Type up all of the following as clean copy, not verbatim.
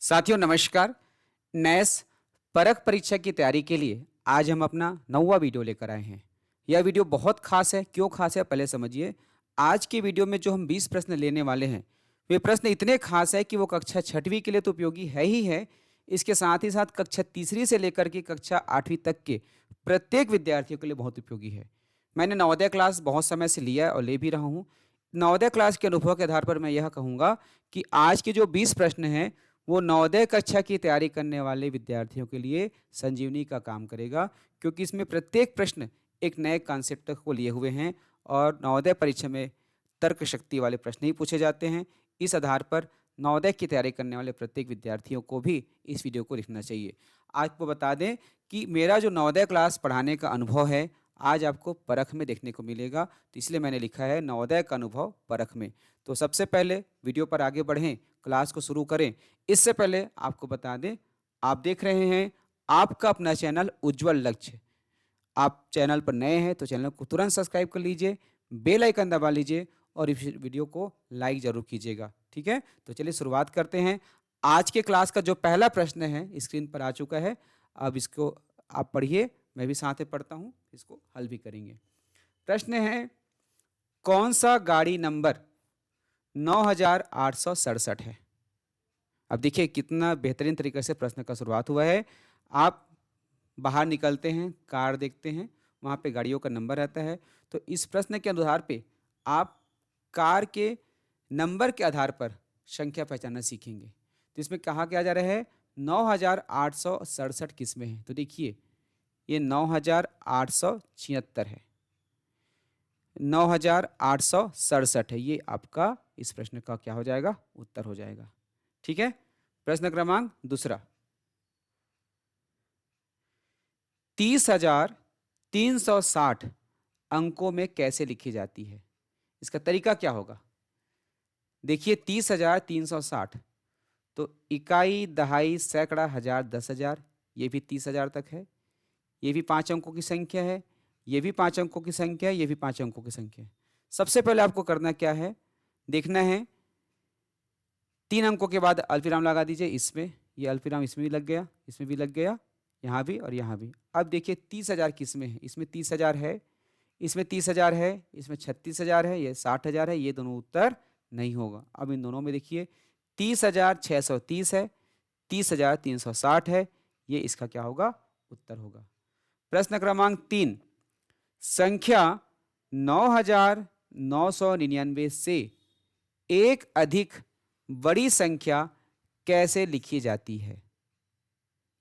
साथियों नमस्कार। नैस परख परीक्षा की तैयारी के लिए आज हम अपना 9वां वीडियो लेकर आए हैं। यह वीडियो बहुत खास है। क्यों खास है पहले समझिए। आज के वीडियो में जो हम 20 प्रश्न लेने वाले हैं वे प्रश्न इतने खास है कि वो कक्षा छठवीं के लिए तो उपयोगी है ही है। इसके साथ ही साथ कक्षा तीसरी से लेकर के कक्षा आठवीं तक के प्रत्येक विद्यार्थियों के लिए बहुत उपयोगी है। मैंने नवोदय क्लास बहुत समय से लिया है और ले भी रहा हूँ। नवोदय क्लास के अनुभव के आधार पर मैं यह कहूँगा कि आज के जो 20 प्रश्न हैं वो नवोदय कक्षा की तैयारी करने वाले विद्यार्थियों के लिए संजीवनी का काम करेगा, क्योंकि इसमें प्रत्येक प्रश्न एक नए कॉन्सेप्ट को लिए हुए हैं और नवोदय परीक्षा में तर्क शक्ति वाले प्रश्न ही पूछे जाते हैं। इस आधार पर नवोदय की तैयारी करने वाले प्रत्येक विद्यार्थियों को भी इस वीडियो को लिखना चाहिए। आपको बता दें कि मेरा जो नवोदय क्लास पढ़ाने का अनुभव है आज आपको परख में देखने को मिलेगा, तो इसलिए मैंने लिखा है नवोदय का अनुभव परख में। तो सबसे पहले वीडियो पर आगे बढ़ें, क्लास को शुरू करें। इससे पहले आपको बता दें, आप देख रहे हैं आपका अपना चैनल उज्जवल लक्ष्य। आप चैनल पर नए हैं तो चैनल को तुरंत सब्सक्राइब कर लीजिए, बेल आइकन दबा लीजिए और इस वीडियो को लाइक जरूर कीजिएगा। ठीक है, तो चलिए शुरुआत करते हैं। आज के क्लास का जो पहला प्रश्न है स्क्रीन पर आ चुका है। अब इसको आप पढ़िए, मैं भी साथ में पढ़ता हूँ, इसको हल भी करेंगे। प्रश्न है, कौन सा गाड़ी नंबर 9867 है। अब देखिए कितना बेहतरीन तरीके से प्रश्न का शुरुआत हुआ है। आप बाहर निकलते हैं, कार देखते हैं, वहाँ पे गाड़ियों का नंबर रहता है। तो इस प्रश्न के आधार पे आप कार के नंबर के आधार पर संख्या पहचानना सीखेंगे। तो इसमें कहा क्या जा रहा है 9867 किसमें है। तो देखिए ये 9876 है, 9867 है। ये आपका इस प्रश्न का क्या हो जाएगा, उत्तर हो जाएगा। ठीक है, प्रश्न क्रमांक दूसरा, 30,360 अंकों में कैसे लिखी जाती है। इसका तरीका क्या होगा। देखिए 30,360, तो इकाई, दहाई, सैकड़ा, हजार, 10,000, ये भी 30,000 तक है। ये भी 5 अंकों की संख्या है, ये भी 5 अंकों की संख्या है, ये भी 5 अंकों की संख्या है। सबसे पहले आपको करना क्या है, देखना है 3 अंकों के बाद अल्पविराम लगा दीजिए। इसमें ये अल्पविराम इसमें भी लग गया, इसमें भी लग गया, यहाँ भी और यहाँ भी। अब देखिए 30,000 किस में है। इसमें 30,000 है, इसमें 30,000 है, इसमें 36,000 है, ये 60,000 है। ये दोनों उत्तर नहीं होगा। अब इन दोनों में देखिए 30,630 है, 30,360 है, ये इसका क्या होगा, उत्तर होगा। प्रश्न क्रमांक 3, संख्या 9,999 से एक अधिक बड़ी संख्या कैसे लिखी जाती है।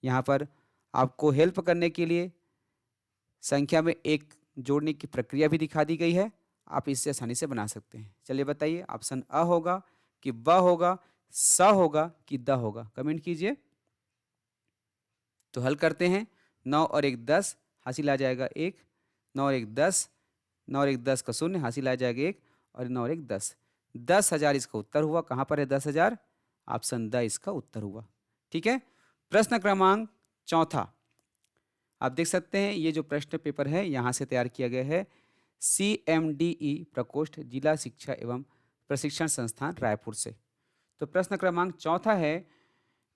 यहाँ पर आपको हेल्प करने के लिए संख्या में एक जोड़ने की प्रक्रिया भी दिखा दी गई है। आप इससे आसानी से बना सकते हैं। चलिए बताइए, ऑप्शन अ होगा कि ब होगा, स होगा कि द होगा, कमेंट कीजिए। तो हल करते हैं। 9 और 1 10, हासिल आ जाएगा 1। 9 और 1 10, 9 और 1 10 का शून्य, हासिल आ जाएगा 1 और 9 और 1 10। 10,000 इसका उत्तर हुआ। कहाँ पर है 10,000, ऑप्शन द इसका उत्तर हुआ। ठीक है, प्रश्न क्रमांक चौथा, आप देख सकते हैं ये जो प्रश्न पेपर है यहाँ से तैयार किया गया है। CMDE प्रकोष्ठ, जिला शिक्षा एवं प्रशिक्षण संस्थान रायपुर से। तो प्रश्न क्रमांक चौथा है,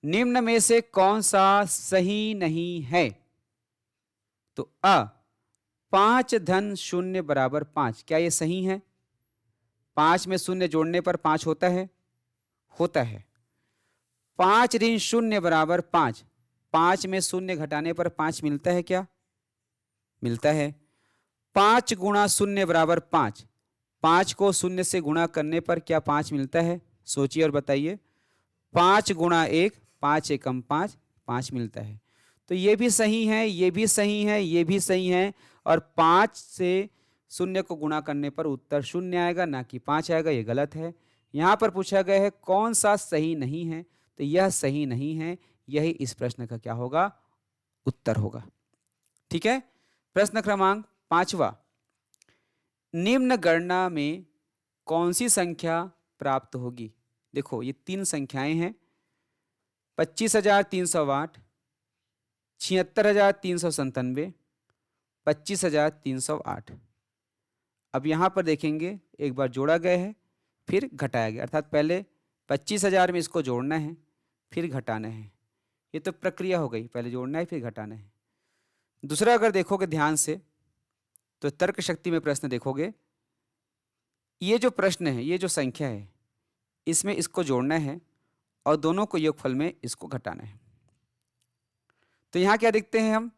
निम्न में से कौन सा सही नहीं है। तो अ 5 धन शून्य बराबर 5, क्या ये सही है। 5 में शून्य जोड़ने पर 5 होता है, होता है। 5 ऋण शून्य बराबर 5, 5 में शून्य घटाने पर 5 मिलता है क्या, मिलता है। 5 गुणा शून्य बराबर 5, 5 को शून्य से गुणा करने पर क्या 5 मिलता है, सोचिए और बताइए। 5 गुणा 1, 5 एकम 5, 5 मिलता है। तो ये भी सही है, ये भी सही है, ये भी सही है। और 5 से शून्य को गुणा करने पर उत्तर शून्य आएगा, ना कि 5 आएगा, ये गलत है। यहाँ पर पूछा गया है कौन सा सही नहीं है, तो यह सही नहीं है। यही इस प्रश्न का क्या होगा, उत्तर होगा। ठीक है, प्रश्न क्रमांक पांचवा, निम्न गणना में कौन सी संख्या प्राप्त होगी। देखो ये 3 संख्याएं हैं, 25,308, 76,397, 25,308। अब यहाँ पर देखेंगे एक बार जोड़ा गया है फिर घटाया गया, अर्थात पहले 25,000 में इसको जोड़ना है, फिर घटाना है। ये तो प्रक्रिया हो गई, पहले जोड़ना है फिर घटाना है। दूसरा अगर देखोगे ध्यान से तो तर्क शक्ति में प्रश्न देखोगे, ये जो प्रश्न है, ये जो संख्या है, इसमें इसको जोड़ना है और दोनों को योगफल में इसको घटाना है। तो यहाँ क्या देखते हैं हम,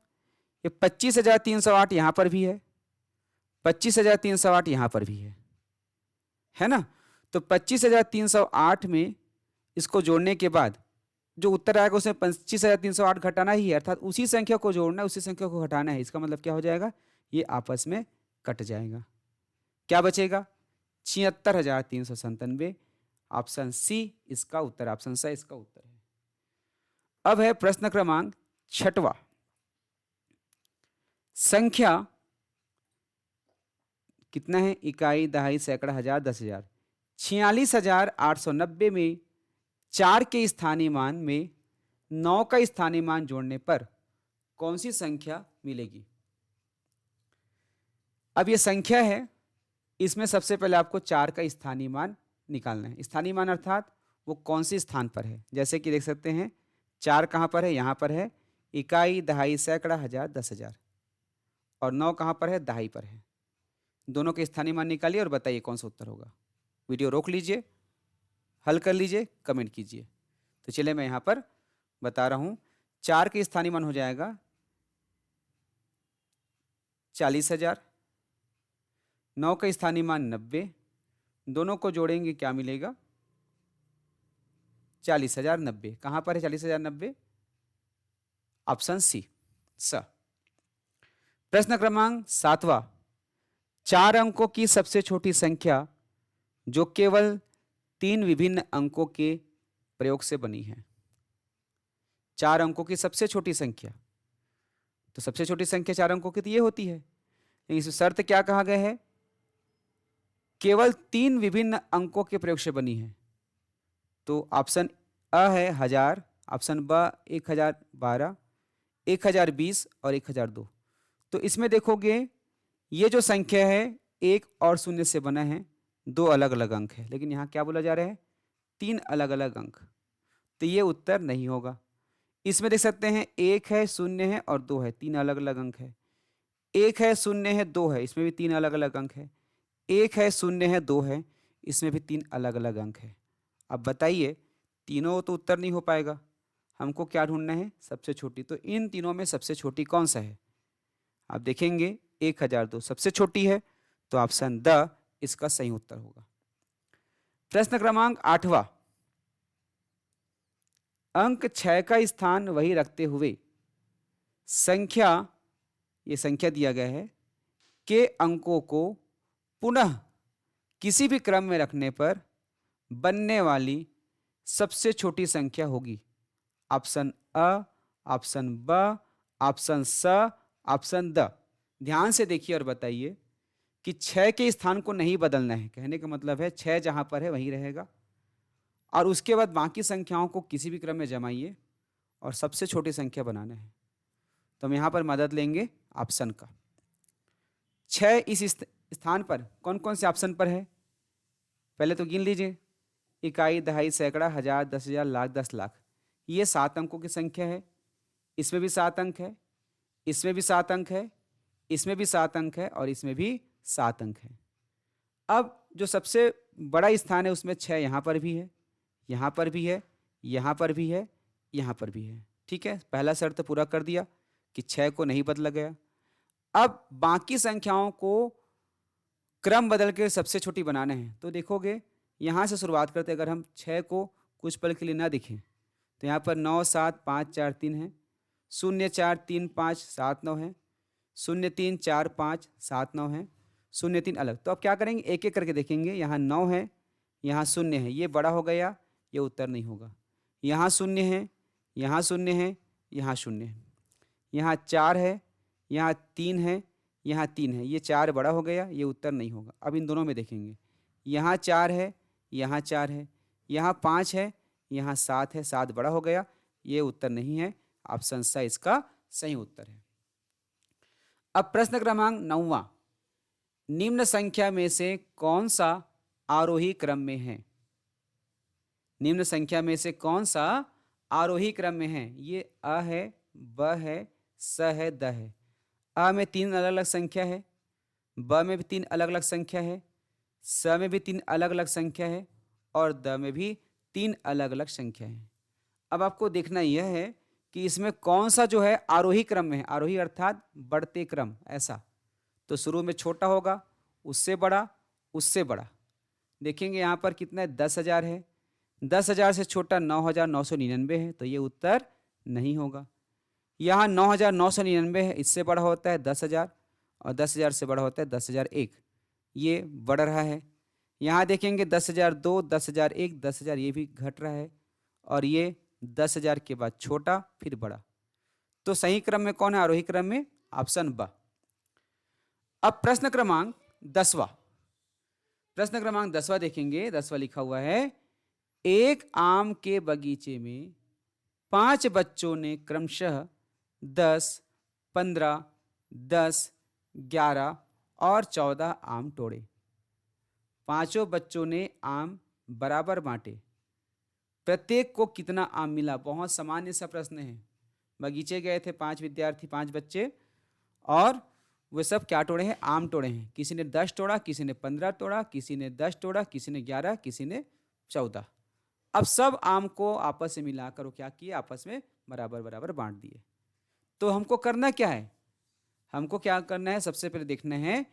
ये 25,308 यहाँ पर भी है, 25,308 यहाँ पर भी है ना। तो 25,308 में इसको जोड़ने के बाद जो उत्तर आएगा उसमें 25,308 घटाना ही है, अर्थात उसी संख्या को जोड़ना है, उसी संख्या को घटाना है। इसका मतलब क्या हो जाएगा, ये आपस में कट जाएगा। क्या बचेगा, 76,397। ऑप्शन सी इसका उत्तर, ऑप्शन सी इसका उत्तर है। अब है प्रश्न क्रमांक 6वां। संख्या कितना है, इकाई, दहाई, सैकड़ा, हजार, 10,000। 46,890 में 4 के स्थानीय मान में 9 का स्थानीय मान जोड़ने पर कौन सी संख्या मिलेगी। अब ये संख्या है, इसमें सबसे पहले आपको 4 का स्थानीय मान निकालना है। स्थानीय मान अर्थात वो कौन सी स्थान पर है। जैसे कि देख सकते हैं 4 कहाँ पर है, यहाँ पर है, इकाई, दहाई, सैकड़ा, हजार, 10,000। और 9 कहाँ पर है, दहाई पर है। दोनों के स्थानीय मान निकालिए और बताइए कौन सा उत्तर होगा। वीडियो रोक लीजिए, हल कर लीजिए, कमेंट कीजिए। तो चलिए मैं यहाँ पर बता रहा हूँ। 4 के स्थानीय मान हो जाएगा 40,000, 9 का स्थानीय मान 90, दोनों को जोड़ेंगे क्या मिलेगा, 40,090। कहाँ पर है 40,090, ऑप्शन सी स। प्रश्न क्रमांक 7वां। 4 अंकों की सबसे छोटी संख्या जो केवल 3 विभिन्न अंकों के प्रयोग से बनी है। 4 अंकों की सबसे छोटी संख्या, तो सबसे छोटी संख्या 4 अंकों की तो ये होती है, लेकिन इसमें शर्त क्या कहा गया है, केवल 3 विभिन्न अंकों के प्रयोग से बनी है। तो ऑप्शन अ है 1000, ऑप्शन ब 1012, 1020 और 1002। तो इसमें देखोगे ये जो संख्या है 1 और 0 से बना है, 2 अलग अलग अंक है, लेकिन यहाँ क्या बोला जा रहा है, 3 अलग अलग अंक। तो ये उत्तर नहीं होगा। इसमें देख सकते हैं 1 है, 0 है और 2 है, 3 अलग अलग अंक है। 1 है, 0 है, 2 है, इसमें भी 3 अलग अलग अंक है। 1 है, 0 है, 2 है, इसमें भी 3 अलग अलग अंक है। अब बताइए, तीनों तो उत्तर नहीं हो पाएगा, हमको क्या ढूंढना है, सबसे छोटी। तो इन तीनों में सबसे छोटी कौन सा है, आप देखेंगे 1002 सबसे छोटी है, तो ऑप्शन द इसका सही उत्तर होगा। प्रश्न क्रमांक 8वां। अंक 6 का स्थान वही रखते हुए संख्या, ये संख्या दिया गया है, के अंकों को पुनः किसी भी क्रम में रखने पर बनने वाली सबसे छोटी संख्या होगी। ऑप्शन अ, ऑप्शन ब, ऑप्शन स, ऑप्शन द। ध्यान से देखिए और बताइए कि 6 के स्थान को नहीं बदलना है। कहने का मतलब है 6 जहां पर है वहीं रहेगा, और उसके बाद बाकी संख्याओं को किसी भी क्रम में जमाइए और सबसे छोटी संख्या बनाना है। तो हम यहाँ पर मदद लेंगे ऑप्शन का। 6 इस स्थान पर कौन कौन से ऑप्शन पर है, पहले तो गिन लीजिए, इकाई, दहाई, सैकड़ा, हजार, 10,000, लाख, 10 लाख। ये 7 अंकों की संख्या है। इसमें भी 7 अंक है, इसमें भी 7 अंक है, इसमें भी 7 अंक है और इसमें भी 7 अंक है। अब जो सबसे बड़ा स्थान है उसमें 6 यहाँ पर भी है, यहाँ पर भी है, यहाँ पर भी है, यहाँ पर भी है। ठीक है, पहला शर्त पूरा कर दिया कि 6 को नहीं बदला गया। अब बाकी संख्याओं को क्रम बदल के सबसे छोटी बनाना है। तो देखोगे यहाँ से शुरुआत करते, अगर हम 6 को कुछ पल के लिए ना दिखें तो यहाँ पर 9, 7, 5, 4, 3 है, 0, 4, 3, 5, 7, 9 है, 0, 3, 4, 5, 7, 9 है, 0, 3 अलग। तो अब क्या करेंगे, एक एक करके देखेंगे। यहाँ 9 है, यहाँ 0 है, ये बड़ा हो गया, ये उत्तर नहीं होगा। यहाँ 0 है, यहाँ 0 है, यहाँ 0 है, यहाँ 4 है, यहाँ 3 है, यहाँ 3 है, ये 4 बड़ा हो गया, ये उत्तर नहीं होगा। अब इन दोनों में देखेंगे, यहाँ 4 है, यहाँ 4 है, यहाँ 5 है, यहाँ 7 है, 7 बड़ा हो गया, ये उत्तर नहीं है। ऑप्शन सा इसका सही उत्तर है। अब प्रश्न क्रमांक 9वां। निम्न संख्या में से कौन सा आरोही क्रम में है। निम्न संख्या में से कौन सा आरोही क्रम में हैं। ये अ है, ब है, स है, द है। अ में 3 अलग-अलग संख्या है, ब में भी 3 अलग-अलग संख्या है, स में भी 3 अलग-अलग संख्या है और द में भी 3 अलग-अलग संख्या है। अब आपको देखना यह है कि इसमें कौन सा जो है आरोही क्रम में है, आरोही अर्थात बढ़ते क्रम ऐसा। तो शुरू में छोटा होगा, उससे बड़ा, उससे बड़ा। देखेंगे यहाँ पर कितना है, 10,000 है। 10,000 से छोटा 9,999 है, तो ये उत्तर नहीं होगा। यहाँ 9,999 है, इससे बड़ा होता है 10,000 और 10,000 से बड़ा होता है 10,001, ये बढ़ रहा है। यहाँ देखेंगे 10,002, 10,001, 10,000 ये भी घट रहा है और ये 10,000 के बाद छोटा फिर बड़ा। तो सही क्रम में कौन है, आरोही क्रम में ऑप्शन ब। अब प्रश्न क्रमांक 10वां, प्रश्न क्रमांक 10वां देखेंगे। 10वां लिखा हुआ है, एक आम के बगीचे में 5 बच्चों ने क्रमशः 10, 15, 10, 11 और 14 आम तोड़े। पांचों बच्चों ने आम बराबर बांटे, प्रत्येक को कितना आम मिला? बहुत सामान्य सा प्रश्न है। बगीचे गए थे 5 विद्यार्थी, 5 बच्चे, और वे सब क्या तोड़े हैं? आम तोड़े हैं। किसी ने 10 तोड़ा, किसी ने 15 तोड़ा, किसी ने 10 तोड़ा, किसी ने 11, किसी ने 14। अब सब आम को आपस में मिलाकर वो क्या किए? आपस में बराबर बराबर बांट दिए। तो हमको करना क्या है? हमको क्या करना है? सबसे पहले देखना है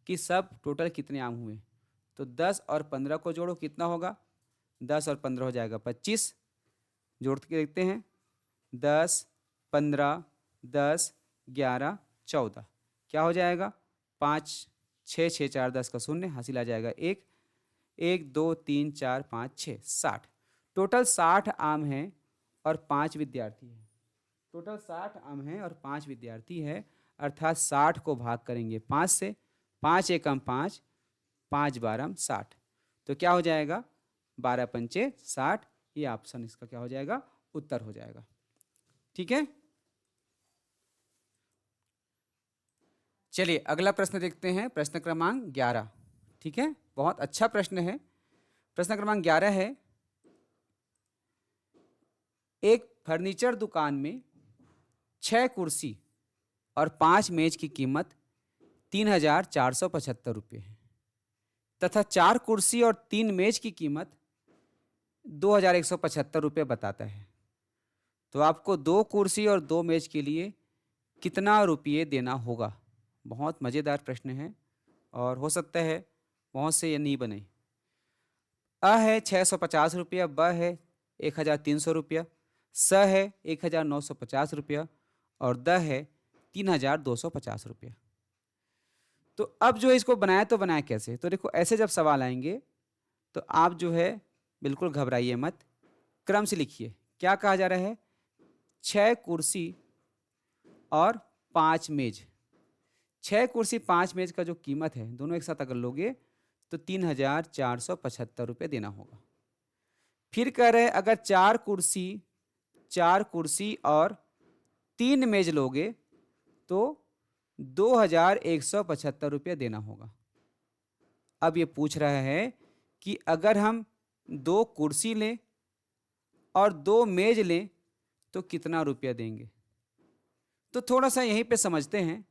कि सब टोटल कितने आम हुए। तो 10 और 15 को जोड़ो, कितना होगा? 10 और 15 हो जाएगा 25। जोड़ के देखते हैं, 10, 15, 10, 11, 14 क्या हो जाएगा? 5, 6, 6, 4, 10 का शून्य, हासिल आ जाएगा 1, 1, 2, 3, 4, 5, 6, 60। टोटल 60 आम हैं और 5 विद्यार्थी हैं। टोटल 60 आम हैं और 5 विद्यार्थी हैं, अर्थात 60 को भाग करेंगे 5 से, 5 एकम 5, 5 बारम 60। तो क्या हो जाएगा? 12 पंचे 60। ये ऑप्शन इसका क्या हो जाएगा? उत्तर हो जाएगा। ठीक है, चलिए अगला प्रश्न देखते हैं, प्रश्न क्रमांक 11। ठीक है, बहुत अच्छा प्रश्न है। प्रश्न क्रमांक 11 है, एक फर्नीचर दुकान में 6 कुर्सी और 5 मेज की कीमत 3,475 रुपये है तथा 4 कुर्सी और 3 मेज की कीमत 2,175 रुपये बताता है। तो आपको 2 कुर्सी और 2 मेज के लिए कितना रुपये देना होगा? बहुत मज़ेदार प्रश्न है और हो सकता है बहुत से ये नहीं बने। अ है 650 रुपया, ब है 1,300 रुपया, स है 1,950 रुपया और द है 3,250 रुपया। तो अब जो है इसको बनाया, तो बनाया कैसे? तो देखो, ऐसे जब सवाल आएंगे तो आप जो है बिल्कुल घबराइए मत, क्रम से लिखिए। क्या कहा जा रहा है? 6 कुर्सी और 5 मेज। 6 कुर्सी 5 मेज का जो कीमत है, दोनों एक साथ अगर लोगे तो 3,475 रुपये देना होगा। फिर कह रहे हैं अगर 4 कुर्सी और 3 मेज लोगे तो 2,175 रुपये देना होगा। अब ये पूछ रहा है कि अगर हम 2 कुर्सी लें और 2 मेज लें तो कितना रुपया देंगे? तो थोड़ा सा यहीं पे समझते हैं।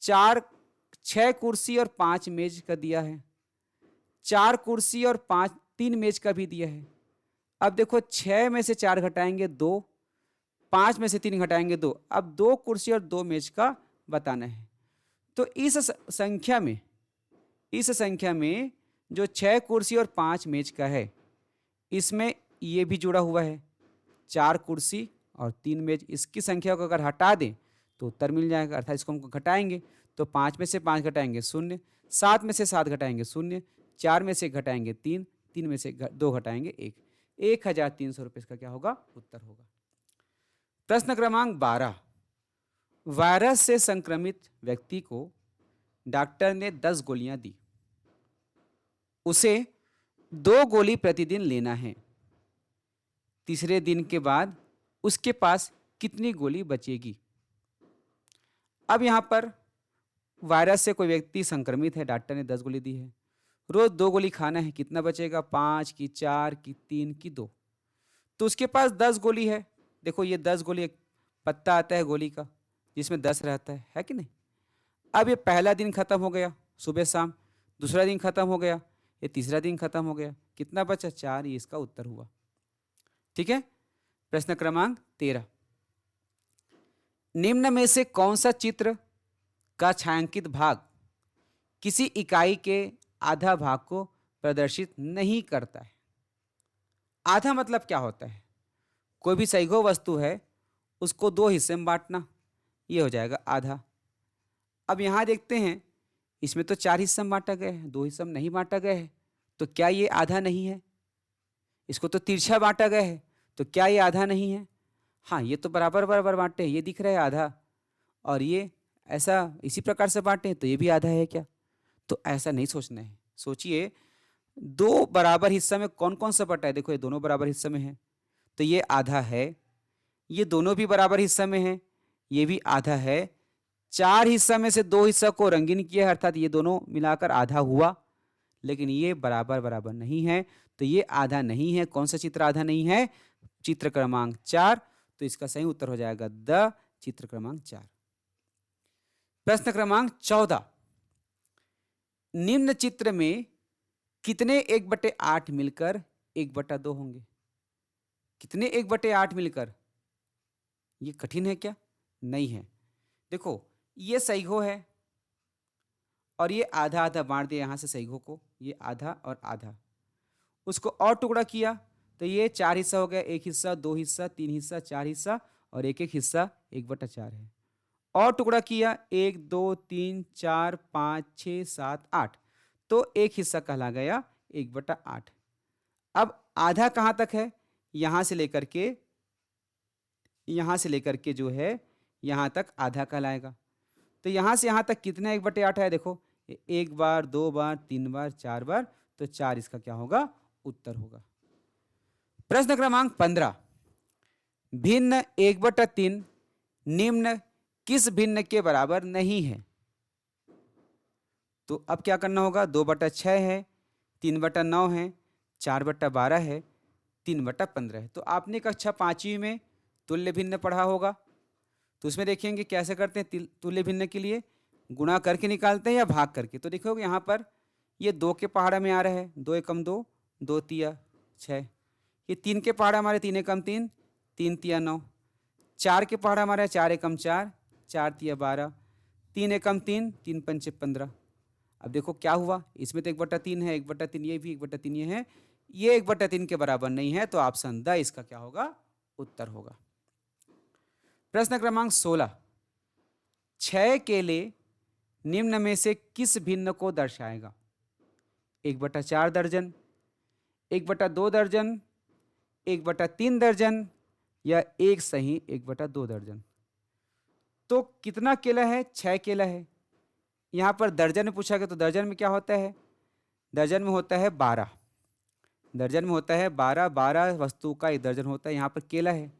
6 कुर्सी और 5 मेज का दिया है, 4 कुर्सी और 3 मेज का भी दिया है। अब देखो, 6 में से 4 घटाएंगे 2, 5 में से 3 घटाएंगे 2। अब 2 कुर्सी और 2 मेज का बताना है। तो इस संख्या में जो 6 कुर्सी और 5 मेज का है, इसमें ये भी जुड़ा हुआ है, 4 कुर्सी और 3 मेज। इसकी संख्या को अगर हटा दें तो उत्तर मिल जाएगा, अर्थात इसको हमको घटाएंगे तो 5 में से 5 घटाएंगे 0, 7 में से 7 घटाएंगे 0, 4 में से घटाएंगे 3, 3 में से 2 घटाएंगे 1, 1,300 रुपये इसका क्या होगा? उत्तर होगा। प्रश्न क्रमांक 12, वायरस से संक्रमित व्यक्ति को डॉक्टर ने 10 गोलियां दी, उसे 2 गोली प्रतिदिन लेना है। तीसरे दिन के बाद उसके पास कितनी गोली बचेगी? अब यहां पर वायरस से कोई व्यक्ति संक्रमित है, डॉक्टर ने 10 गोली दी है, रोज 2 गोली खाना है, कितना बचेगा? 5 की, 4 की, 3 की, 2। तो उसके पास 10 गोली है, देखो ये 10 गोली, एक पत्ता आता है गोली का जिसमें 10 रहता है कि नहीं। अब ये पहला दिन खत्म हो गया सुबह शाम, दूसरा दिन खत्म हो गया, ये तीसरा दिन खत्म हो गया, कितना बचा 4, ये इसका उत्तर हुआ। ठीक है। प्रश्न क्रमांक 13, निम्न में से कौन सा चित्र का छायांकित भाग किसी इकाई के आधा भाग को प्रदर्शित नहीं करता है। आधा मतलब क्या होता है, कोई भी सैघो वस्तु है उसको दो हिस्से में बांटना, ये हो जाएगा आधा। अब यहां देखते हैं इसमें तो 4 हिस्से में बांटा गया है, 2 हिस्से में नहीं बांटा गया है, तो क्या ये आधा नहीं है। इसको तो तिरछा बांटा गया है, तो क्या ये आधा नहीं है। हाँ, ये तो बराबर बराबर बांटे हैं, ये दिख रहा है आधा, और ये ऐसा इसी प्रकार से बांटे हैं तो ये भी आधा है क्या। तो ऐसा नहीं सोचना है। सोचिए दो बराबर हिस्सा में कौन कौन सा बटा है, देखो ये दोनों बराबर हिस्से में है तो ये आधा है, ये दोनों भी बराबर हिस्सा में है, ये भी आधा है। 4 हिस्सा में से 2 हिस्सा को रंगीन किया है, अर्थात ये दोनों मिलाकर आधा हुआ, लेकिन ये बराबर बराबर नहीं है, तो ये आधा नहीं है। कौन सा चित्र आधा नहीं है, चित्र क्रमांक 4। तो इसका सही उत्तर हो जाएगा द चित्र क्रमांक 4। प्रश्न क्रमांक 14, निम्न चित्र में कितने 1/8 मिलकर 1/2 होंगे। कितने 1/8 मिलकर, ये कठिन है क्या, नहीं है। देखो ये सैघो है और ये आधा आधा बांट दिया यहां से सैघो को, ये आधा और आधा, उसको और टुकड़ा किया तो ये 4 हिस्सा हो गया, 1 हिस्सा, 2 हिस्सा, 3 हिस्सा, 4 हिस्सा, और एक एक हिस्सा 1/4 है। और टुकड़ा किया 1 2 3 4 5 6 7 8, तो एक हिस्सा कहला गया 1/8। अब आधा कहां तक है, यहां से लेकर के जो है यहां तक आधा कहलाएगा। तो यहां से यहां तक कितना 1/8 है, देखो 1 बार, 2 बार, 3 बार, 4 बार, तो 4 इसका क्या होगा, उत्तर होगा। प्रश्न क्रमांक 15, भिन्न 1/3 निम्न किस भिन्न के बराबर नहीं है। तो अब क्या करना होगा, 2/6 है, 3/9 है, 4/12 है, 3/15 है। तो आपने कक्षा 5वीं में तुल्य भिन्न पढ़ा होगा, तो उसमें देखेंगे कैसे करते हैं तुल्य भिन्न के लिए, गुणा करके निकालते हैं या भाग करके। तो देखोगे यहाँ पर ये 2 के पहाड़ा में आ रहा है, 2 एकम 2, 2 तिया 6, ये 3 के पहाड़ा हमारे 3 एकम 3, 3 तिया 9, 4 के पहाड़ा हमारे 4 एकम 4, 4 तिया 12, 3 एकम 3, 3 पंचे 15। अब देखो क्या हुआ, इसमें तो 1/3 है, 1/3 ये भी, 1/3 ये है, ये 1/3 के बराबर नहीं है, तो ऑप्शन द इसका क्या होगा, उत्तर होगा। प्रश्न क्रमांक 16, 6 केले निम्न में से किस भिन्न को दर्शाएगा। 1/4 दर्जन, 1/2 दर्जन, 1/3 दर्जन, या एक सही 1/2 दर्जन। तो कितना केला है, 6 केला है। यहां पर दर्जन में पूछा गया, तो दर्जन में क्या होता है, दर्जन में होता है 12, दर्जन में होता है 12, 12 वस्तु का एक दर्जन होता है। यहाँ पर केला है,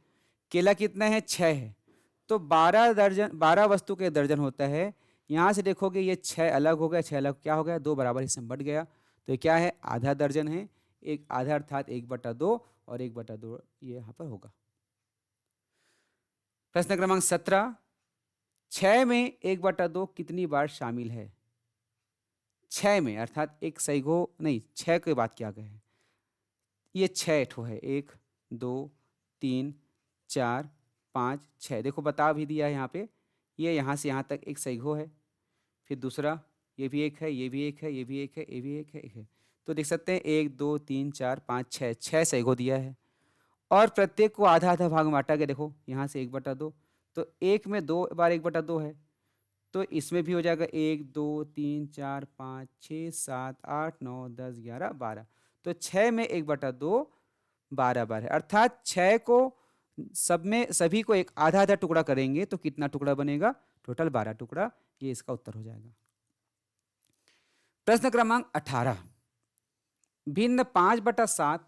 केला कितना है, 6 है, तो 12 दर्जन, 12 वस्तु के दर्जन होता है। यहाँ से देखोगे ये 6 अलग हो गया, 6 अलग क्या हो गया, 2 बराबर हिस्से में बट गया, तो ये क्या है, आधा दर्जन है, एक आधा अर्थात 1/2, और 1/2 ये यहाँ पर होगा। प्रश्न क्रमांक 17, 6 में 1/2 कितनी बार शामिल है। 6 में अर्थात एक सैघो नहीं, 6 की बात किया गया है, ये 6 ठो है, 1 2 3 4 5 6, देखो बता भी दिया है यहाँ पे, ये यहाँ से यहाँ तक एक सैघो है, फिर दूसरा ये भी एक है, ये भी एक है, ये भी एक है, ये भी एक है, एक है। तो देख सकते हैं 1 2 3 4 5 6, 6 सैघो दिया है, और प्रत्येक को आधा आधा भाग में बांटा गया। देखो यहाँ से 1/2, तो एक में 2 बार 1/2 है, तो इसमें भी हो जाएगा 1 2 3 4 5 6 7 8 9 10 11 12, तो 6 में 1/2 12 बार है, अर्थात 6 को सब में सभी को एक आधा आधा टुकड़ा करेंगे तो कितना टुकड़ा बनेगा, टोटल 12 टुकड़ा, ये इसका उत्तर हो जाएगा। प्रश्न क्रमांक 18, भिन्न 5/7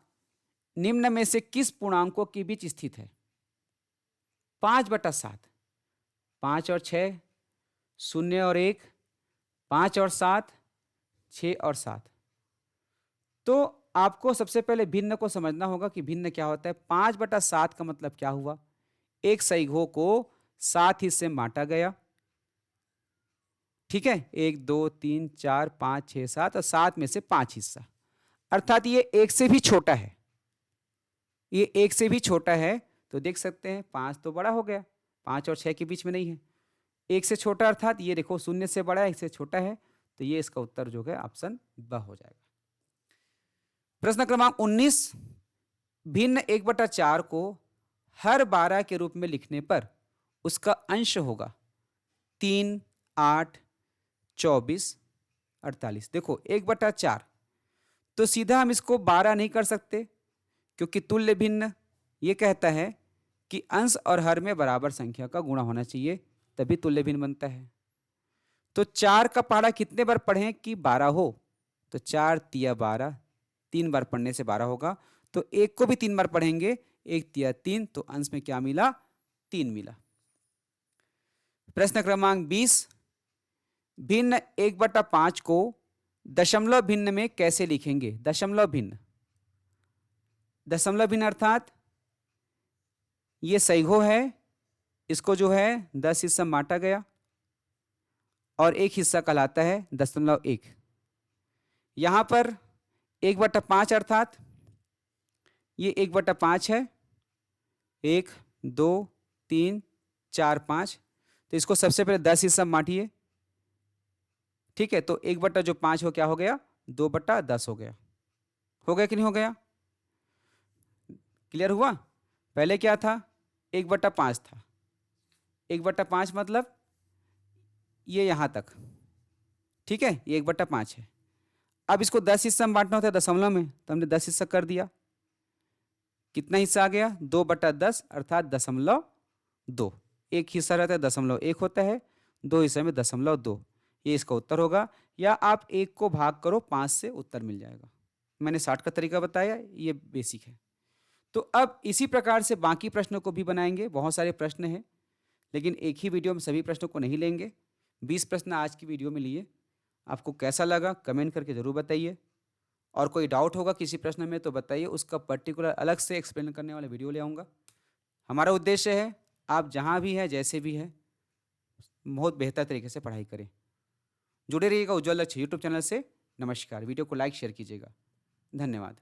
निम्न में से किस पूर्णांकों के बीच स्थित है। 5/7, 5 और 6, 0 और 1, 5 और 7, 6 और 7। तो आपको सबसे पहले भिन्न को समझना होगा कि भिन्न क्या होता है। 5/7 का मतलब क्या हुआ, एक सही घो को 7 हिस्से में बांटा गया। ठीक है, 1 2 3 4 5 6 7 और 7 में से 5 हिस्सा, अर्थात ये 1 से भी छोटा है, ये 1 से भी छोटा है। तो देख सकते हैं 5 तो बड़ा हो गया, 5 और 6 के बीच में नहीं है, 1 से छोटा, अर्थात ये देखो 0 से बड़ा है, 1 से छोटा है, तो ये इसका उत्तर जो है ऑप्शन ब हो जाएगा। प्रश्न क्रमांक 19, भिन्न 1/4 को हर 12 के रूप में लिखने पर उसका अंश होगा 3 8 24 48। देखो 1/4 तो सीधा हम इसको 12 नहीं कर सकते, क्योंकि तुल्य भिन्न ये कहता है कि अंश और हर में बराबर संख्या का गुणा होना चाहिए, तभी तुल्य भिन्न बनता है। तो 4 का पहाड़ा कितने बार पढ़ें कि 12 हो, तो 4 तिया 12, 3 बार पढ़ने से 12 होगा। तो 1 को भी 3 बार पढ़ेंगे, 1 तिया 3, तो अंश में क्या मिला, 3 मिला। प्रश्न क्रमांक 20, भिन्न 1/5 को दशमलव भिन्न में कैसे लिखेंगे। दशमलव भिन्न, दशमलव भिन्न अर्थात ये सहीहो है, इसको जो है 10 हिस्सा में बांटा गया और एक हिस्सा कहलाता है 0.1। यहां पर 1/5 अर्थात ये 1/5 है, 1 2 3 4 5, तो इसको सबसे पहले 10 हिस्सा में बांटिए। ठीक है, तो 1/5 हो क्या हो गया, 2/10 हो गया। हो गया कि नहीं हो गया, क्लियर हुआ। पहले क्या था, 1/5 था, 1/5 मतलब ये यहां तक, ठीक है, ये 1/5 है। अब इसको 10 हिस्सा में बांटना होता है दशमलव में, तो हमने 10 हिस्सा कर दिया। कितना हिस्सा आ गया, 2/10 अर्थात 0.2। एक हिस्सा रहता है 0.1 होता है, 2 हिस्से में 0.2, ये इसका उत्तर होगा। या आप 1 को भाग करो 5 से, उत्तर मिल जाएगा। मैंने 60 का तरीका बताया, ये बेसिक है। तो अब इसी प्रकार से बाकी प्रश्नों को भी बनाएंगे, बहुत सारे प्रश्न हैं, लेकिन एक ही वीडियो में सभी प्रश्नों को नहीं लेंगे। 20 प्रश्न आज की वीडियो में लिए। आपको कैसा लगा कमेंट करके ज़रूर बताइए, और कोई डाउट होगा किसी प्रश्न में तो बताइए, उसका पर्टिकुलर अलग से एक्सप्लेन करने वाला वीडियो ले आऊँगा। हमारा उद्देश्य है आप जहाँ भी हैं, जैसे भी हैं, बहुत बेहतर तरीके से पढ़ाई करें। जुड़े रहिएगा उज्ज्वल लक्ष्य यूट्यूब चैनल से। नमस्कार, वीडियो को लाइक शेयर कीजिएगा। धन्यवाद।